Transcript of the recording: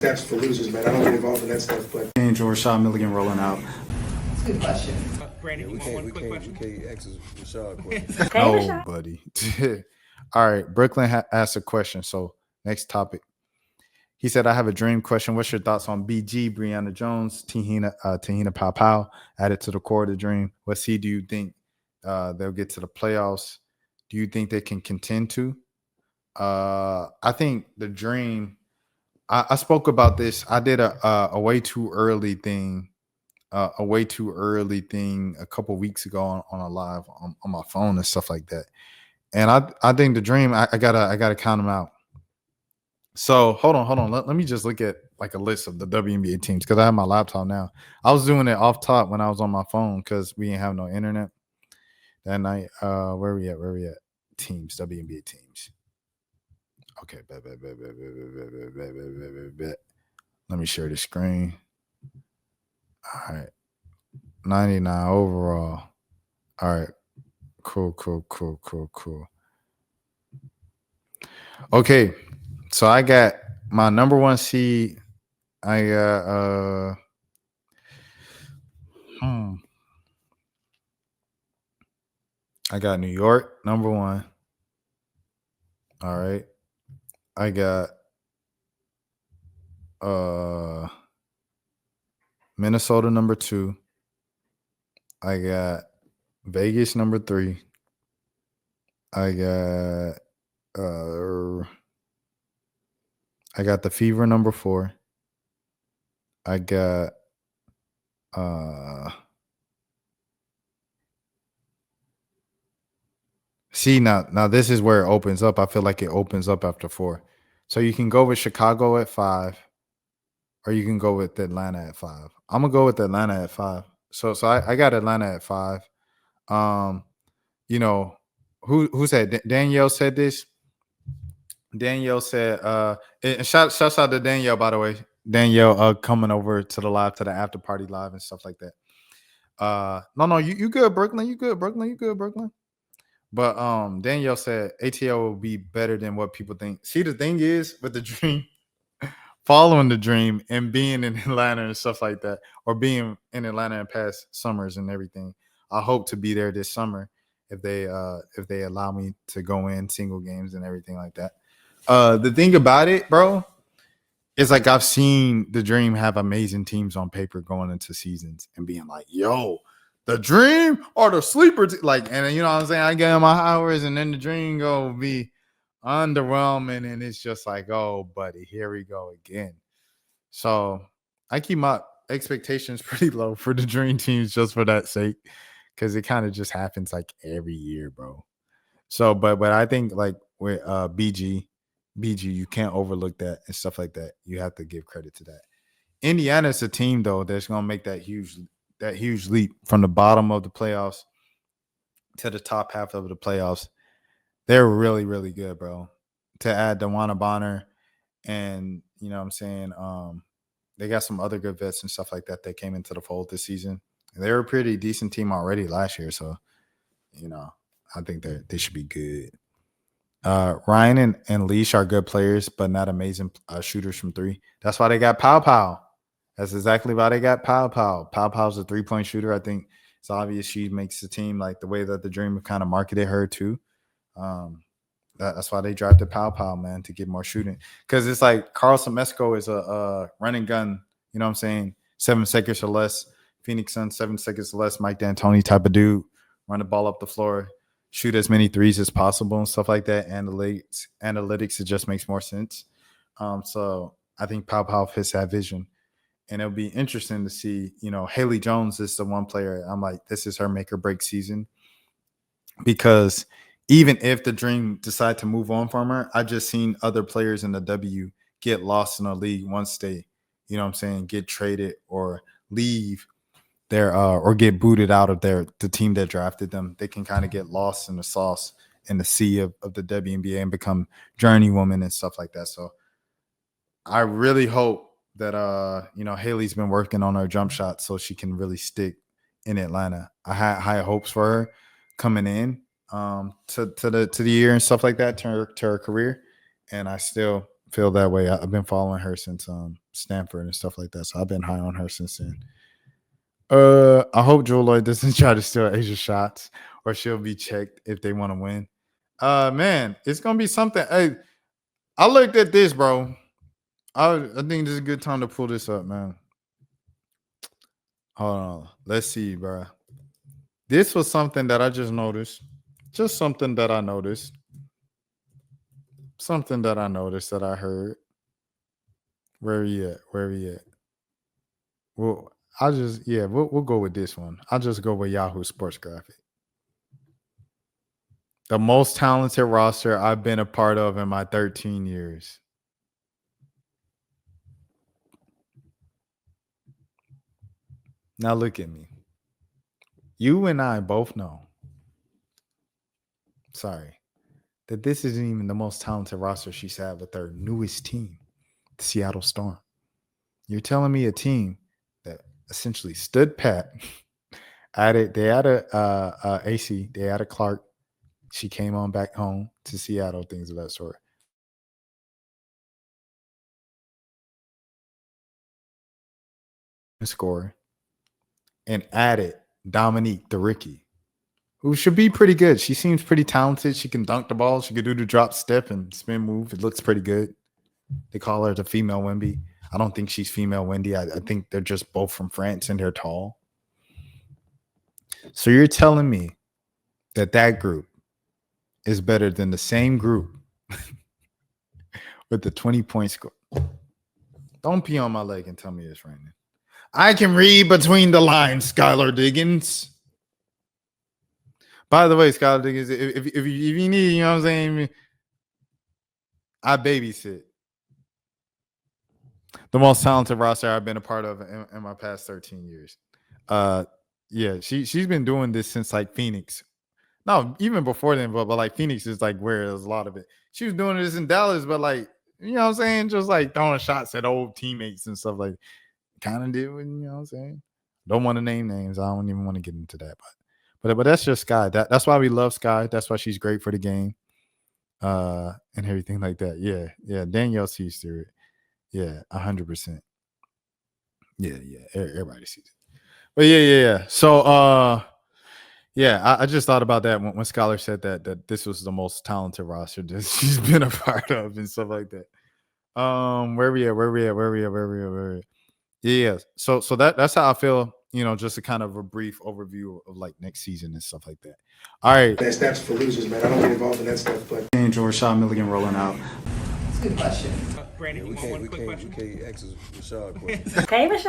That's for losers, man. I don't get involved in that stuff. But Angel Rashad Milligan rolling out. That's a good question. Brandon, We you want one can't, quick question? we can't ask Rashad questions. No, buddy. All right. Brooklyn asked a question. So next topic. He said, I have a dream question. What's your thoughts on BG, Breonna Jones, Tahina Pow Pow added to the core of the dream? What seed do you think they'll get to the playoffs? Do you think they can contend to? I think the dream, I spoke about this. I did a way too early thing, a couple weeks ago on a live on my phone and stuff like that. And I think the dream, I gotta count them out. So hold on. Let me just look at like a list of the WNBA teams because I have my laptop now. I was doing it off top when I was on my phone because we didn't have no internet that night. Where we at? Teams, WNBA teams. Okay, bet. Let me share the screen. All right. 99 overall. All right. Cool. Okay. So I got my number one seed. I got I got New York, number one. All right. I got Minnesota, number two. I got Vegas, number three. I got the Fever, number four. I got see now this is where it opens up. I feel like it opens up after four. So you can go with Chicago at 5, or you can go with Atlanta at 5. I'm gonna go with Atlanta at 5. So I got Atlanta at 5. You know, who said Danielle said this? Danielle said, and shouts out to Danielle, by the way. Danielle coming over to the live, to the after party live and stuff like that. No, you good, Brooklyn. You good, Brooklyn. But Danielle said ATL will be better than what people think. See, the thing is with the dream, following the dream and being in Atlanta and stuff like that, or being in Atlanta in past summers and everything. I hope to be there this summer if they allow me to go in single games and everything like that. The thing about it, bro, is like I've seen the dream have amazing teams on paper going into seasons and being like, yo, the dream or the sleeper like, and you know what I'm saying? I get in my hours and then the dream go be underwhelming, and it's just like, oh, buddy, here we go again. So I keep my expectations pretty low for the dream teams just for that sake, because it kind of just happens like every year, bro. So, but I think like with BG, you can't overlook that and stuff like that. You have to give credit to that. Indiana's a team though that's gonna make that huge leap from the bottom of the playoffs to the top half of the playoffs. They're really, really good, bro. To add DeWanna Bonner and you know what I'm saying, they got some other good vets and stuff like that that came into the fold this season. They were a pretty decent team already last year, so you know, I think they should be good. Ryan and Leash are good players, but not amazing shooters from three. That's why they got Pow Pow. That's exactly why they got Pow Pow. Pow Pow's a 3-point shooter. I think it's obvious she makes the team, like the way that the Dream kind of marketed her too. That's why they drafted Pow Pow, man, to get more shooting. Because it's like Carl Semesco is a running gun, you know what I'm saying? 7 seconds or less. Phoenix Suns, 7 seconds or less. Mike D'Antoni type of dude. Run the ball up the floor. Shoot as many threes as possible and stuff like that. Analytics, it just makes more sense. So I think Pow Pow fits that vision. And it'll be interesting to see, you know, Haley Jones is the one player I'm like, this is her make or break season. Because even if the Dream decide to move on from her, I've just seen other players in the W get lost in the league once they, you know what I'm saying, get traded or leave their or get booted out of the team that drafted them. They can kind of get lost in the sauce in the sea of the WNBA and become journeywomen and stuff like that. So I really hope that you know, Haley's been working on her jump shot so she can really stick in Atlanta. I had high hopes for her coming in to the year and stuff like that, to her career, and I still feel that way. I've been following her since Stanford and stuff like that. So I've been high on her since then. I hope Jewel Lloyd doesn't try to steal Asia shots, or she'll be checked if they want to win. Man, it's gonna be something. Hey, I looked at this, bro. I think this is a good time to pull this up, man. Hold on. Let's see, bro. This was something that I just noticed. Just something that I noticed. Something that I noticed that I heard. Where he at? Where he at? Well, we'll go with this one. I'll just go with Yahoo Sports Graphic. The most talented roster I've been a part of in my 13 years. Now look at me. You and I both know. Sorry. That this isn't even the most talented roster she's had with her newest team, the Seattle Storm. You're telling me a team that essentially stood pat. They added AC, they added Clark. She came on back home to Seattle, things of that sort. Score and added Dominique DeRicky, who should be pretty good. She seems pretty talented. She can dunk the ball. She can do the drop step and spin move. It looks pretty good. They call her the female Wemby. I don't think she's female Wendy. I think they're just both from France and they're tall. So you're telling me that group is better than the same group with the 20-point score. Don't pee on my leg and tell me it's raining. I can read between the lines, Skylar Diggins. By the way, Skylar Diggins, if you need, you know what I'm saying, I babysit. The most talented roster I've been a part of in my past 13 years. Yeah, she's been doing this since like Phoenix. No, even before then, but like Phoenix is like where there's a lot of it. She was doing this in Dallas, but like, you know what I'm saying? Just like throwing shots at old teammates and stuff like kind of did, you know what I'm saying? Don't want to name names. I don't even want to get into that. But that's just Sky. That's why we love Sky. That's why she's great for the game. And everything like that. Yeah. Danielle sees through it. Yeah, 100%. Yeah. Everybody sees it. But yeah. So I just thought about that when Scholar said that this was the most talented roster that she's been a part of and stuff like that. Where we at? Yeah. So that's how I feel, you know, just a kind of a brief overview of like next season and stuff like that. All right. That's for losers, man. I don't get involved in that stuff, but Angel Rashad Milligan rolling out. That's a good question. We can't ask Rashad a question. Hey, Rashad.